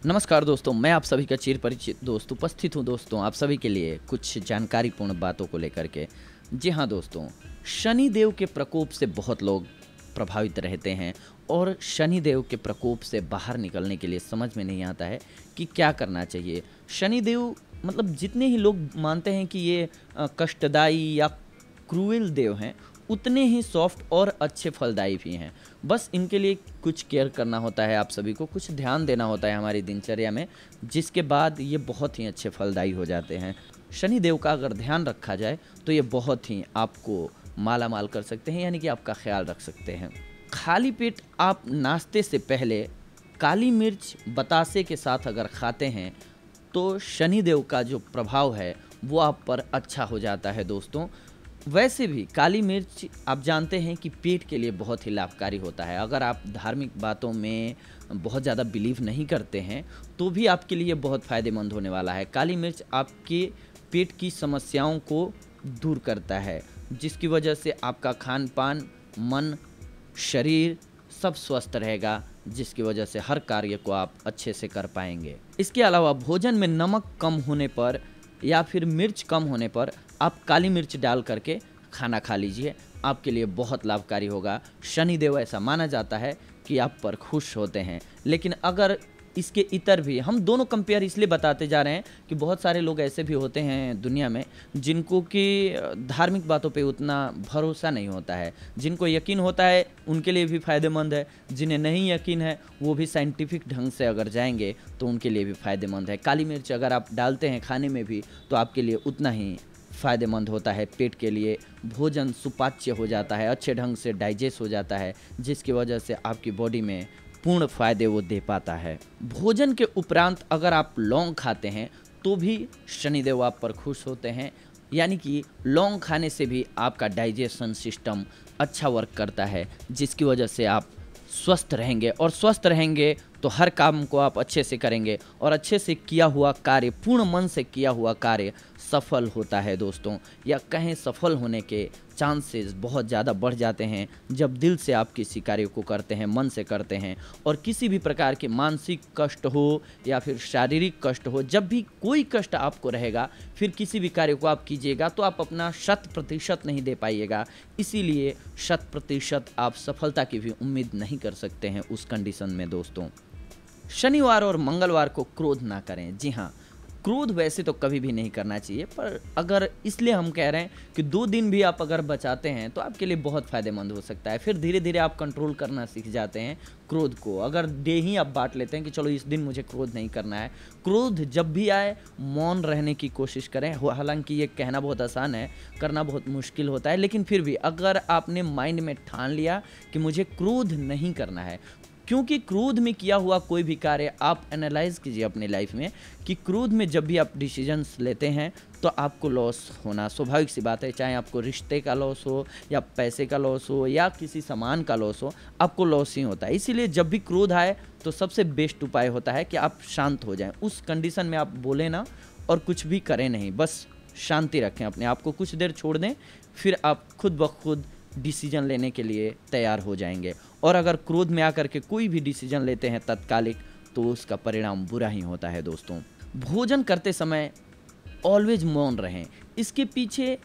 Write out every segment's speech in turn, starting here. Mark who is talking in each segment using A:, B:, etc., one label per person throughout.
A: नमस्कार दोस्तों, मैं आप सभी का चिर परिचित दोस्त उपस्थित हूँ दोस्तों आप सभी के लिए कुछ जानकारीपूर्ण बातों को लेकर के। जी हाँ दोस्तों, शनि देव के प्रकोप से बहुत लोग प्रभावित रहते हैं और शनि देव के प्रकोप से बाहर निकलने के लिए समझ में नहीं आता है कि क्या करना चाहिए। शनि देव मतलब जितने ही लोग मानते हैं कि ये कष्टदायी या क्रूएल देव हैं, उतने ही सॉफ्ट और अच्छे फलदायी भी हैं। बस इनके लिए कुछ केयर करना होता है, आप सभी को कुछ ध्यान देना होता है हमारी दिनचर्या में, जिसके बाद ये बहुत ही अच्छे फलदायी हो जाते हैं। शनि देव का अगर ध्यान रखा जाए तो ये बहुत ही आपको माला माल कर सकते हैं, यानी कि आपका ख्याल रख सकते हैं। खाली पेट आप नाश्ते से पहले काली मिर्च बतासे के साथ अगर खाते हैं तो शनि देव का जो प्रभाव है वो आप पर अच्छा हो जाता है दोस्तों। वैसे भी काली मिर्च आप जानते हैं कि पेट के लिए बहुत ही लाभकारी होता है। अगर आप धार्मिक बातों में बहुत ज़्यादा बिलीव नहीं करते हैं तो भी आपके लिए बहुत फ़ायदेमंद होने वाला है। काली मिर्च आपके पेट की समस्याओं को दूर करता है, जिसकी वजह से आपका खान पान, मन, शरीर सब स्वस्थ रहेगा, जिसकी वजह से हर कार्य को आप अच्छे से कर पाएंगे। इसके अलावा भोजन में नमक कम होने पर या फिर मिर्च कम होने पर आप काली मिर्च डाल करके खाना खा लीजिए, आपके लिए बहुत लाभकारी होगा। शनि देव ऐसा माना जाता है कि आप पर खुश होते हैं। लेकिन अगर इसके इतर भी, हम दोनों कंपेयर इसलिए बताते जा रहे हैं कि बहुत सारे लोग ऐसे भी होते हैं दुनिया में जिनको कि धार्मिक बातों पे उतना भरोसा नहीं होता है। जिनको यकीन होता है उनके लिए भी फ़ायदेमंद है, जिन्हें नहीं यकीन है वो भी साइंटिफिक ढंग से अगर जाएंगे तो उनके लिए भी फ़ायदेमंद है। काली मिर्च अगर आप डालते हैं खाने में भी तो आपके लिए उतना ही फ़ायदेमंद होता है। पेट के लिए भोजन सुपाच्य हो जाता है, अच्छे ढंग से डाइजेस्ट हो जाता है, जिसकी वजह से आपकी बॉडी में पूर्ण फ़ायदे वो दे पाता है। भोजन के उपरांत अगर आप लौंग खाते हैं तो भी शनिदेव आप पर खुश होते हैं, यानी कि लौंग खाने से भी आपका डाइजेशन सिस्टम अच्छा वर्क करता है, जिसकी वजह से आप स्वस्थ रहेंगे और स्वस्थ रहेंगे तो हर काम को आप अच्छे से करेंगे और अच्छे से किया हुआ कार्य, पूर्ण मन से किया हुआ कार्य सफल होता है दोस्तों। या कहें सफल होने के चांसेस बहुत ज़्यादा बढ़ जाते हैं जब दिल से आप किसी कार्य को करते हैं, मन से करते हैं। और किसी भी प्रकार के मानसिक कष्ट हो या फिर शारीरिक कष्ट हो, जब भी कोई कष्ट आपको रहेगा, फिर किसी भी कार्य को आप कीजिएगा तो आप अपना 100% नहीं दे पाइएगा। इसीलिए 100% आप सफलता की भी उम्मीद नहीं कर सकते हैं उस कंडीशन में दोस्तों। शनिवार और मंगलवार को क्रोध ना करें। जी हाँ, क्रोध वैसे तो कभी भी नहीं करना चाहिए, पर अगर इसलिए हम कह रहे हैं कि 2 दिन भी आप अगर बचाते हैं तो आपके लिए बहुत फ़ायदेमंद हो सकता है। फिर धीरे धीरे आप कंट्रोल करना सीख जाते हैं क्रोध को। अगर डे ही आप बांट लेते हैं कि चलो इस दिन मुझे क्रोध नहीं करना है, क्रोध जब भी आए मौन रहने की कोशिश करें। हालांकि ये कहना बहुत आसान है, करना बहुत मुश्किल होता है, लेकिन फिर भी अगर आपने माइंड में ठान लिया कि मुझे क्रोध नहीं करना है, क्योंकि क्रोध में किया हुआ कोई भी कार्य आप एनालाइज कीजिए अपनी लाइफ में कि क्रोध में जब भी आप डिसीजंस लेते हैं तो आपको लॉस होना स्वाभाविक सी बात है। चाहे आपको रिश्ते का लॉस हो या पैसे का लॉस हो या किसी सामान का लॉस हो, आपको लॉस ही होता है। इसीलिए जब भी क्रोध आए तो सबसे बेस्ट उपाय होता है कि आप शांत हो जाएं। उस कंडीशन में आप बोले ना और कुछ भी करें नहीं, बस शांति रखें अपने आप को, कुछ देर छोड़ दें, फिर आप खुद ब खुद डिसीजन लेने के लिए तैयार हो जाएंगे। और अगर क्रोध में आकर के कोई भी डिसीजन लेते हैं तत्कालिक, तो उसका परिणाम बुरा ही होता है दोस्तों। भोजन करते समय ऑलवेज मौन रहें। इसके पीछे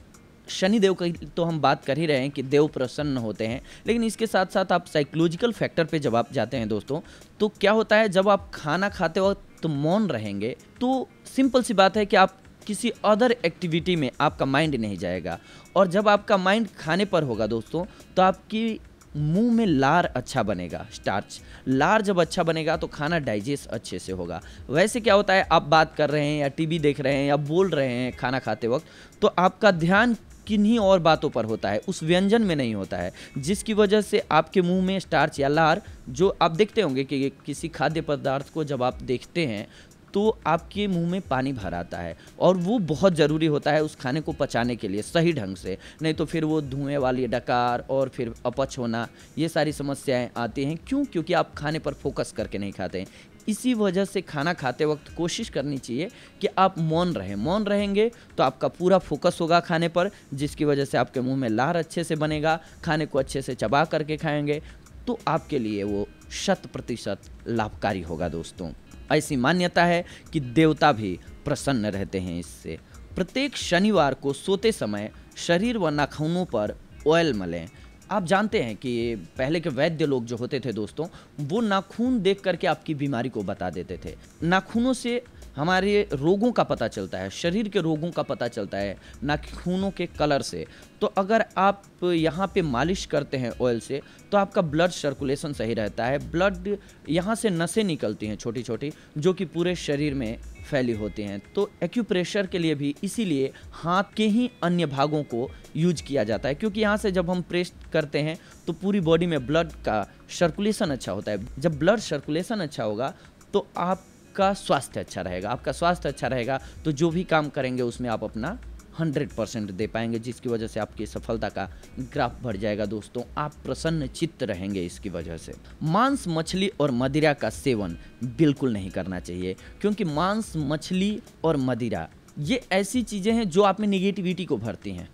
A: शनिदेव की तो हम बात कर ही रहे हैं कि देव प्रसन्न होते हैं, लेकिन इसके साथ साथ आप साइकोलॉजिकल फैक्टर पे जब आप जाते हैं दोस्तों, तो क्या होता है, जब आप खाना खाते वक्त तो मौन रहेंगे तो सिंपल सी बात है कि आप किसी अदर एक्टिविटी में आपका माइंड नहीं जाएगा। और जब आपका माइंड खाने पर होगा दोस्तों तो आपकी मुंह में लार अच्छा बनेगा, स्टार्च लार जब अच्छा बनेगा तो खाना डाइजेस्ट अच्छे से होगा। वैसे क्या होता है, आप बात कर रहे हैं या टीवी देख रहे हैं या बोल रहे हैं खाना खाते वक्त, तो आपका ध्यान किन्हीं और बातों पर होता है, उस व्यंजन में नहीं होता है, जिसकी वजह से आपके मुंह में स्टार्च या लार, जो आप देखते होंगे कि किसी खाद्य पदार्थ को जब आप देखते हैं तो आपके मुंह में पानी भर आता है, और वो बहुत ज़रूरी होता है उस खाने को पचाने के लिए सही ढंग से। नहीं तो फिर वो धुएं वाली डकार और फिर अपच होना, ये सारी समस्याएं आती हैं। क्यों? क्योंकि आप खाने पर फोकस करके नहीं खाते हैं। इसी वजह से खाना खाते वक्त कोशिश करनी चाहिए कि आप मौन रहें। मौन रहेंगे तो आपका पूरा फोकस होगा खाने पर, जिसकी वजह से आपके मुंह में लार अच्छे से बनेगा, खाने को अच्छे से चबा करके खाएंगे तो आपके लिए वो 100% लाभकारी होगा दोस्तों। ऐसी मान्यता है कि देवता भी प्रसन्न रहते हैं इससे। प्रत्येक शनिवार को सोते समय शरीर व नाखूनों पर ऑयल मलें। आप जानते हैं कि पहले के वैद्य लोग जो होते थे दोस्तों, वो नाखून देख करके आपकी बीमारी को बता देते थे। नाखूनों से हमारे रोगों का पता चलता है, शरीर के रोगों का पता चलता है नाखूनों के कलर से। तो अगर आप यहाँ पे मालिश करते हैं ऑयल से, तो आपका ब्लड सर्कुलेशन सही रहता है। ब्लड यहाँ से नसें निकलती हैं छोटी छोटी, जो कि पूरे शरीर में फैली होती हैं। तो एक्यूप्रेशर के लिए भी इसीलिए हाथ के ही अन्य भागों को यूज किया जाता है, क्योंकि यहाँ से जब हम प्रेस करते हैं तो पूरी बॉडी में ब्लड का सर्कुलेशन अच्छा होता है। जब ब्लड सर्कुलेशन अच्छा होगा तो आपका स्वास्थ्य अच्छा रहेगा। आपका स्वास्थ्य अच्छा रहेगा तो जो भी काम करेंगे उसमें आप अपना 100% दे पाएंगे, जिसकी वजह से आपकी सफलता का ग्राफ बढ़ जाएगा दोस्तों। आप प्रसन्न चित्त रहेंगे इसकी वजह से। मांस, मछली और मदिरा का सेवन बिल्कुल नहीं करना चाहिए, क्योंकि मांस, मछली और मदिरा ये ऐसी चीज़ें हैं जो आप में निगेटिविटी को भरती हैं।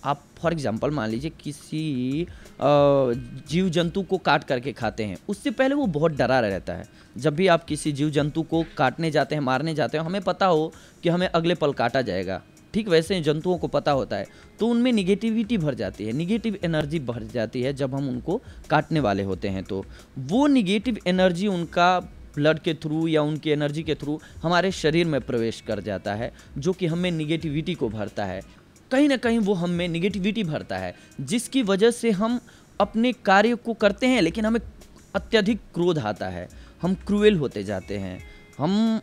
A: आप फॉर एग्जांपल मान लीजिए किसी जीव जंतु को काट करके खाते हैं, उससे पहले वो बहुत डरा रहता है। जब भी आप किसी जीव जंतु को काटने जाते हैं, मारने जाते हैं, हमें पता हो कि हमें अगले पल काटा जाएगा, ठीक वैसे ही जंतुओं को पता होता है, तो उनमें निगेटिविटी भर जाती है, निगेटिव एनर्जी भर जाती है जब हम उनको काटने वाले होते हैं। तो वो निगेटिव एनर्जी उनका ब्लड के थ्रू या उनकी एनर्जी के थ्रू हमारे शरीर में प्रवेश कर जाता है, जो कि हमें निगेटिविटी को भरता है। कहीं ना कहीं वो हमें निगेटिविटी भरता है, जिसकी वजह से हम अपने कार्य को करते हैं लेकिन हमें अत्यधिक क्रोध आता है, हम क्रूएल होते जाते हैं, हम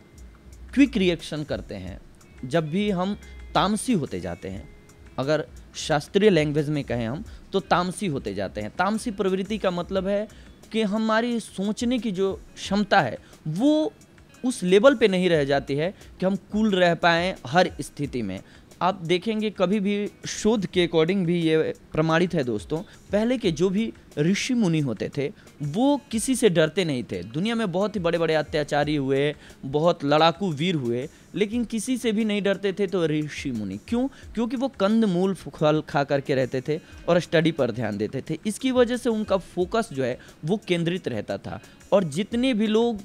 A: क्विक रिएक्शन करते हैं, जब भी हम तामसी होते जाते हैं। अगर शास्त्रीय लैंग्वेज में कहें हम तो तामसी होते जाते हैं। तामसी प्रवृत्ति का मतलब है कि हमारी सोचने की जो क्षमता है वो उस लेवल पे नहीं रह जाती है कि हम कूल रह पाएँ हर स्थिति में। आप देखेंगे कभी भी शोध के अकॉर्डिंग भी ये प्रमाणित है दोस्तों, पहले के जो भी ऋषि मुनि होते थे वो किसी से डरते नहीं थे। दुनिया में बहुत ही बड़े बड़े अत्याचारी हुए, बहुत लड़ाकू वीर हुए, लेकिन किसी से भी नहीं डरते थे तो ऋषि मुनि। क्यों? क्योंकि वो कंद मूल फल खा करके रहते थे और स्टडी पर ध्यान देते थे। इसकी वजह से उनका फोकस जो है वो केंद्रित रहता था। और जितने भी लोग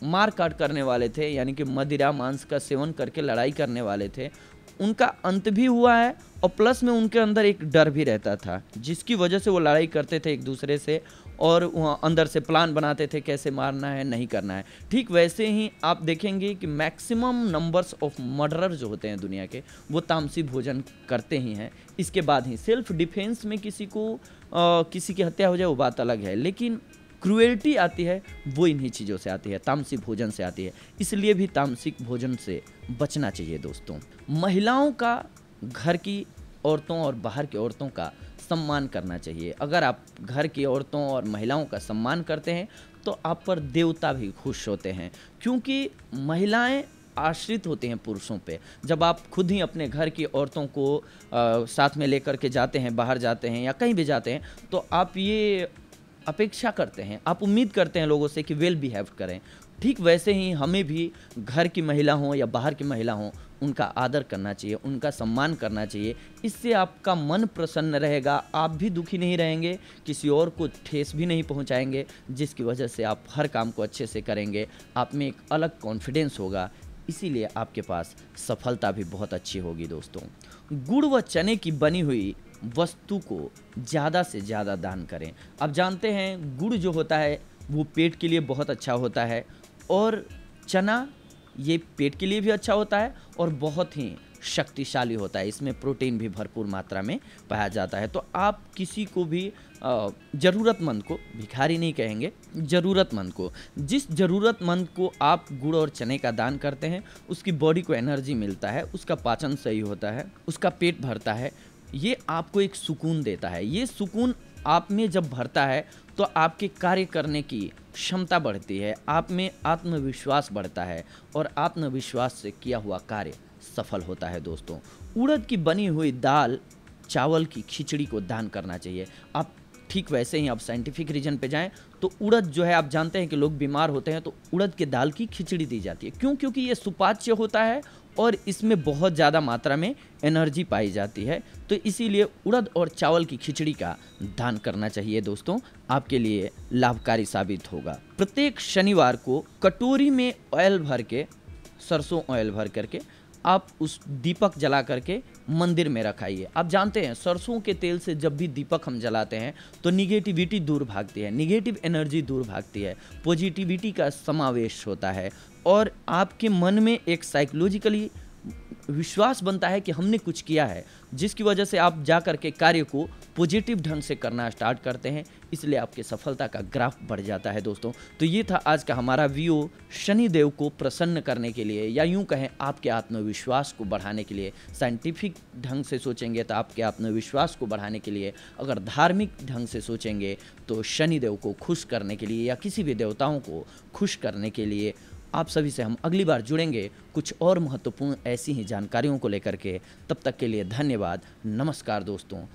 A: मार काट करने वाले थे, यानी कि मदिरा मांस का सेवन करके लड़ाई करने वाले थे, उनका अंत भी हुआ है और प्लस में उनके अंदर एक डर भी रहता था, जिसकी वजह से वो लड़ाई करते थे एक दूसरे से और वहाँ अंदर से प्लान बनाते थे कैसे मारना है, नहीं करना है। ठीक वैसे ही आप देखेंगे कि मैक्सिमम नंबर्स ऑफ मर्डरर जो होते हैं दुनिया के, वो तामसी भोजन करते ही हैं। इसके बाद ही सेल्फ डिफेंस में किसी की हत्या हो जाए वो बात अलग है, लेकिन क्रूएल्टी आती है वो इन्हीं चीज़ों से आती है, तामसिक भोजन से आती है। इसलिए भी तामसिक भोजन से बचना चाहिए दोस्तों। महिलाओं का घर की औरतों और बाहर की औरतों का सम्मान करना चाहिए। अगर आप घर की औरतों और महिलाओं का सम्मान करते हैं तो आप पर देवता भी खुश होते हैं, क्योंकि महिलाएं आश्रित होते हैं पुरुषों पे। जब आप खुद ही अपने घर की औरतों को साथ में लेकर के जाते हैं, बाहर जाते हैं या कहीं भी जाते हैं, तो आप ये अपेक्षा करते हैं, आप उम्मीद करते हैं लोगों से कि वेल बिहेव करें। ठीक वैसे ही हमें भी घर की महिला हो या बाहर की महिला हो, उनका आदर करना चाहिए, उनका सम्मान करना चाहिए। इससे आपका मन प्रसन्न रहेगा, आप भी दुखी नहीं रहेंगे, किसी और को ठेस भी नहीं पहुंचाएंगे, जिसकी वजह से आप हर काम को अच्छे से करेंगे। आप में एक अलग कॉन्फिडेंस होगा, इसीलिए आपके पास सफलता भी बहुत अच्छी होगी दोस्तों। गुड़ व चने की बनी हुई वस्तु को ज़्यादा से ज़्यादा दान करें। आप जानते हैं गुड़ जो होता है वो पेट के लिए बहुत अच्छा होता है, और चना ये पेट के लिए भी अच्छा होता है और बहुत ही शक्तिशाली होता है। इसमें प्रोटीन भी भरपूर मात्रा में पाया जाता है। तो आप किसी को भी ज़रूरतमंद को, भिखारी नहीं कहेंगे, ज़रूरतमंद को, जिस ज़रूरतमंद को आप गुड़ और चने का दान करते हैं उसकी बॉडी को एनर्जी मिलता है, उसका पाचन सही होता है, उसका पेट भरता है, ये आपको एक सुकून देता है। ये सुकून आप में जब भरता है तो आपके कार्य करने की क्षमता बढ़ती है, आप में आत्मविश्वास बढ़ता है और आत्मविश्वास से किया हुआ कार्य सफल होता है दोस्तों। उड़द की बनी हुई दाल, चावल की खिचड़ी को दान करना चाहिए। आप ठीक वैसे ही आप साइंटिफिक रीजन पे जाएं तो उड़द जो है, आप जानते हैं कि लोग बीमार होते हैं तो उड़द के दाल की खिचड़ी दी जाती है। क्यों? क्योंकि ये सुपाच्य होता है और इसमें बहुत ज़्यादा मात्रा में एनर्जी पाई जाती है, तो इसीलिए उड़द और चावल की खिचड़ी का दान करना चाहिए दोस्तों, आपके लिए लाभकारी साबित होगा। प्रत्येक शनिवार को कटोरी में ऑयल भर के, सरसों ऑयल भर करके आप उस दीपक जला करके मंदिर में रखाइए। आप जानते हैं सरसों के तेल से जब भी दीपक हम जलाते हैं तो निगेटिविटी दूर भागती है, निगेटिव एनर्जी दूर भागती है, पॉजिटिविटी का समावेश होता है और आपके मन में एक साइकोलॉजिकली विश्वास बनता है कि हमने कुछ किया है, जिसकी वजह से आप जा कर के कार्य को पॉजिटिव ढंग से करना स्टार्ट करते हैं, इसलिए आपकी सफलता का ग्राफ बढ़ जाता है दोस्तों। तो ये था आज का हमारा वीडियो, शनिदेव को प्रसन्न करने के लिए, या यूं कहें आपके आत्मविश्वास को बढ़ाने के लिए। साइंटिफिक ढंग से सोचेंगे तो आपके आत्मविश्वास को बढ़ाने के लिए, अगर धार्मिक ढंग से सोचेंगे तो शनिदेव को खुश करने के लिए या किसी भी देवताओं को खुश करने के लिए। आप सभी से हम अगली बार जुड़ेंगे कुछ और महत्वपूर्ण ऐसी ही जानकारियों को लेकर के। तब तक के लिए धन्यवाद, नमस्कार दोस्तों।